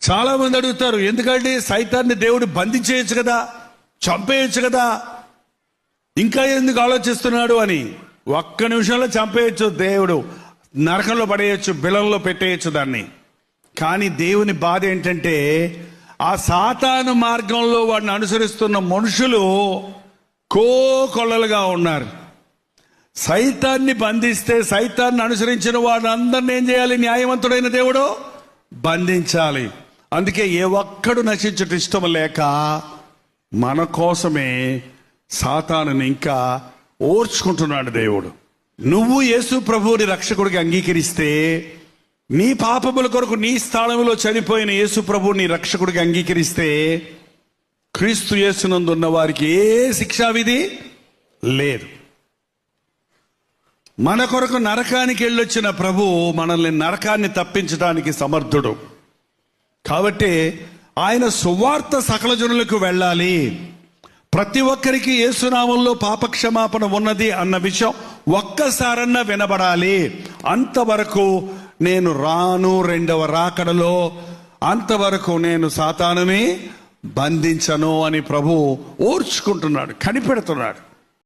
చాలా మంది అడుగుతారు, ఎందుకంటే సైతాన్ని దేవుడు బంధించేయచ్చు కదా, చంపేయచ్చు కదా, ఇంకా ఎందుకు ఆలోచిస్తున్నాడు అని. ఒక్క నిమిషంలో చంపేయచ్చు, దేవుడు నరకంలో పడేయచ్చు, బిలంలో పెట్టేయచ్చు దాన్ని. కానీ దేవుని బాధ ఏంటంటే ఆ సాతాను మార్గంలో వాడిని అనుసరిస్తున్న మనుషులు కోకొల్లలుగా ఉన్నారు. సైతాన్ని బంధిస్తే సైతాన్ని అనుసరించిన వాడిని అందరిని ఏం చేయాలి? న్యాయవంతుడైన దేవుడు బంధించాలి. అందుకే ఏ ఒక్కడు నశించుట ఇష్టం లేక మన కోసమే సాతానుని ఇంకా ఓర్చుకుంటున్నాడు దేవుడు. నువ్వు యేసు ప్రభువుని రక్షకుడికి అంగీకరిస్తే, నీ పాపముల కొరకు నీ స్థానంలో చనిపోయిన యేసు ప్రభువుని రక్షకుడికి అంగీకరిస్తే, క్రీస్తు యేసునందు ఉన్న వారికి ఏ శిక్షా విధి లేదు. మన కొరకు నరకానికి వెళ్ళొచ్చిన ప్రభు మనల్ని నరకాన్ని తప్పించడానికి సమర్థుడు. కాబట్టి ఆయన సువార్త సకల జనులకు వెళ్ళాలి, ప్రతి ఒక్కరికి యేసునామంలో పాపక్షమాపణ ఉన్నది అన్న విషయం ఒక్కసారన్నా వినబడాలి. అంతవరకు నేను రాను, రెండవ రాకడలో అంతవరకు నేను సాతానుని బంధించను అని ప్రభు ఓర్చుకుంటున్నాడు, కనిపెడుతున్నాడు.